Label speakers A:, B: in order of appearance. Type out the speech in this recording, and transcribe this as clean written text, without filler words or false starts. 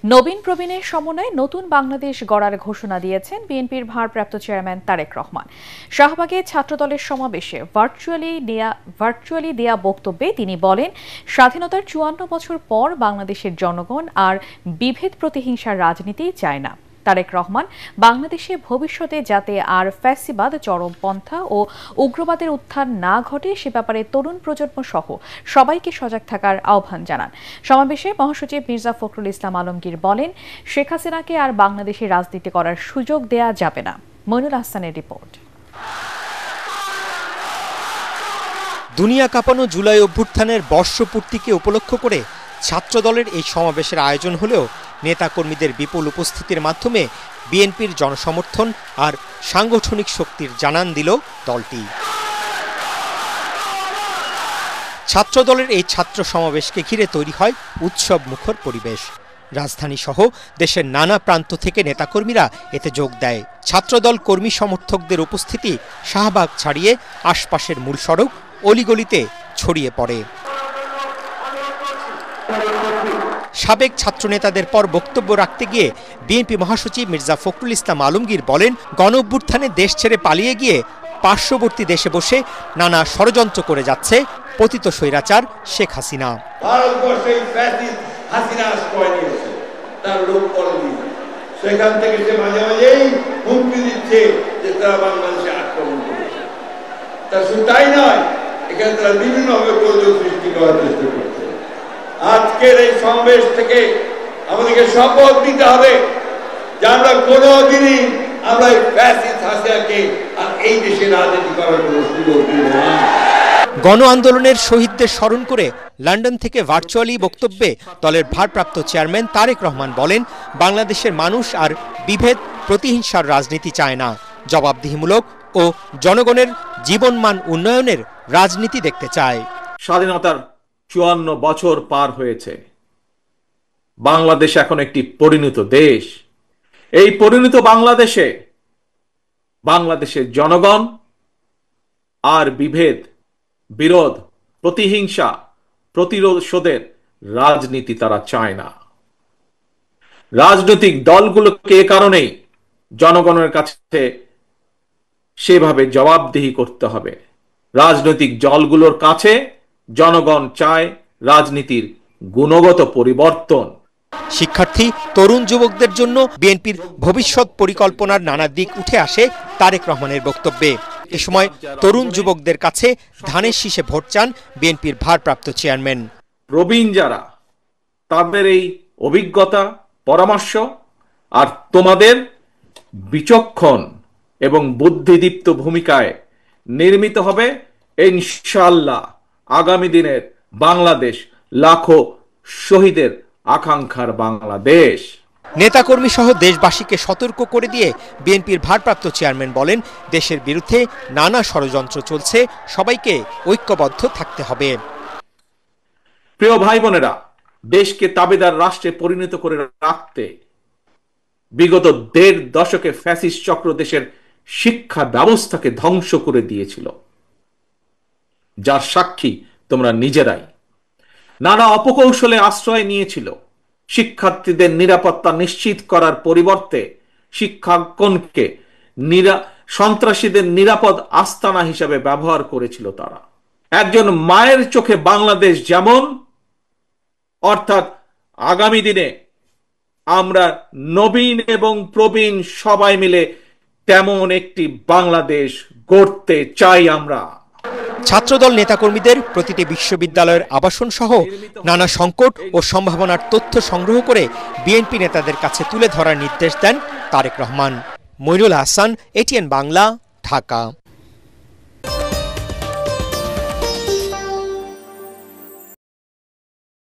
A: নবীন প্রবীণের সমন্বয়ে নতুন বাংলাদেশ গড়ার ঘোষণা দিয়েছেন বিএনপির ভারপ্রাপ্ত চেয়ারম্যান তারেক রহমান। শাহবাগে ছাত্রদলের সমাবেশে ভার্চুয়ালি দেয়া বক্তব্যে তিনি বলেন, স্বাধীনতার ৫৪ বছর পর বাংলাদেশের জনগণ আর বিভেদ প্রতিহিংসার রাজনীতি চায় না। তারেক রহমান বাংলাদেশে ভবিষ্যতে যাতে আর ফ্যাসিবাদ, চরমপন্থা ও উগ্রবাদের উত্থান না ঘটে সে ব্যাপারে তরুণ প্রজন্ম সহ সবাইকে সজাগ থাকার আহ্বান জানান। সমাবেশে মহাসচিব মির্জা ফখরুল ইসলাম আলমগীর বলেন, শেখ হাসিনাকে আর বাংলাদেশে রাজনীতি করার সুযোগ দেয়া যাবে না। মইনুল হাসানের রিপোর্ট।
B: দুনিয়া কাঁপানো জুলাই অভ্যুত্থানের বর্ষপূর্তিকে উপলক্ষ করে ছাত্রদলের এই সমাবেশের আয়োজন হলেও নেতাকর্মীদের বিপুল উপস্থিতির মাধ্যমে বিএনপির জনসমর্থন আর সাংগঠনিক শক্তির জানান দিল দলটি। ছাত্রদলের এই ছাত্র সমাবেশকে ঘিরে তৈরি হয় উৎসব মুখর পরিবেশ। রাজধানী সহ দেশের নানা প্রান্ত থেকে নেতাকর্মীরা এতে যোগ দেয়। ছাত্রদল কর্মী সমর্থকদের উপস্থিতি শাহবাগ ছাড়িয়ে আশপাশের মূল সড়ক, অলিগলিতে ছড়িয়ে পড়ে। সাবেক ছাত্রনেতাদের পর বক্তব্য রাখতে গিয়ে বিএনপি মহাসচিব মির্জা ফখরুল ইসলাম আলমগীর বলেন, গণ অভ্যুত্থানে দেশ ছেড়ে পালিয়ে গিয়ে পার্শ্ববর্তী দেশে বসে নানা ষড়যন্ত্র করে যাচ্ছে পতিত স্বৈরাচার শেখ হাসিনা।
C: সেখান থেকে সে মাঝে মাঝেই হুমকি দিচ্ছে যে তারা বাংলাদেশে আক্রমণ করবে। তার শুধু তাই নয়, এখানে তারা বিভিন্নভাবে গোলযোগ সৃষ্টি করার চেষ্টা করছে। আজকের এই সমাবেশ থেকে আমাদেরকে শপথ নিতে হবে যে আমরা কোনোদিনই আমরা এই ফ্যাসিস্ট হাসিনাকে আর এই দেশে রাজনীতি করার কোনো সুযোগ দিব না।
B: গণ আন্দোলনের শহীদদের স্মরণ করে লন্ডন থেকে ভার্চুয়ালি বক্তব্যে দলের ভারপ্রাপ্ত চেয়ারম্যান তারেক রহমান বলেন, বাংলাদেশের মানুষ আর বিভেদ প্রতিহিংসার রাজনীতি চায় না, জবাবদিহিমূলক ও জনগণের জীবনমান উন্নয়নের রাজনীতি দেখতে চায়।
D: স্বাধীনতার ৫৪ বছর পার হয়েছে। বাংলাদেশ এখন একটি পরিণত দেশ। এই পরিণত বাংলাদেশে বাংলাদেশের জনগণ আর বিভেদ, বিরোধ, প্রতিহিংসা, প্রতিশোধের রাজনীতি তারা চায় না। রাজনৈতিক দলগুলোকে এ কারণেই জনগণের কাছে সেভাবে জবাবদিহি করতে হবে। রাজনৈতিক দলগুলোর কাছে জনগণ চায় রাজনীতির গুণগত পরিবর্তন।
B: শিক্ষার্থী, তরুণ যুবকদের জন্য বিএনপির ভবিষ্যৎ পরিকল্পনার নানা দিক উঠে আসে তারেক রহমানের বক্তব্যে। এ সময় তরুণ যুবকদের কাছে ধানের শীষে ভোট চান বিএনপির ভারপ্রাপ্ত চেয়ারম্যান।
D: প্রবীণ যারা, তাদের এই অভিজ্ঞতা, পরামর্শ আর তোমাদের বিচক্ষণ এবং বুদ্ধিদীপ্ত ভূমিকায় নির্মিত হবে ইনশাআল্লাহ আগামী দিনের বাংলাদেশ, লাখো শহীদের আকাঙ্ক্ষার বাংলাদেশ।
B: নেতাকর্মী সহ দেশবাসীকে সতর্ক করে দিয়ে বিএনপির ভারপ্রাপ্ত চেয়ারম্যান বলেন, দেশের বিরুদ্ধে নানা ষড়যন্ত্র চলছে, সবাইকে ঐক্যবদ্ধ থাকতে হবে।
D: প্রিয় ভাই বোনেরা, দেশকে তাবেদার রাষ্ট্রে পরিণত করে রাখতে বিগত ১.৫ দশকে ফ্যাসিস্ট চক্র দেশের শিক্ষা ব্যবস্থাকে ধ্বংস করে দিয়েছিল, যার সাক্ষী তোমরা নিজেরাই। নানা অপকৌশলে আশ্রয় নিয়েছিল। শিক্ষার্থীদের নিরাপত্তা নিশ্চিত করার পরিবর্তে শিক্ষাঙ্গনকে সন্ত্রাসীদের নিরাপদ আস্তানা হিসেবে ব্যবহার করেছিল তারা। একজন মায়ের চোখে বাংলাদেশ যেমন, অর্থাৎ আগামী দিনে আমরা নবীন এবং প্রবীণ সবাই মিলে তেমন একটি বাংলাদেশ গড়তে চাই আমরা।
B: ছাত্রদল নেতাকর্মীদের প্রতিটি বিশ্ববিদ্যালয়ের আবাসন সহ নানা সংকট ও সম্ভাবনার তথ্য সংগ্রহ করে বিএনপি নেতাদের কাছে তুলে ধরার নির্দেশ দেন তারেক রহমান। মইনুল হাসান, এটিএন বাংলা, ঢাকা।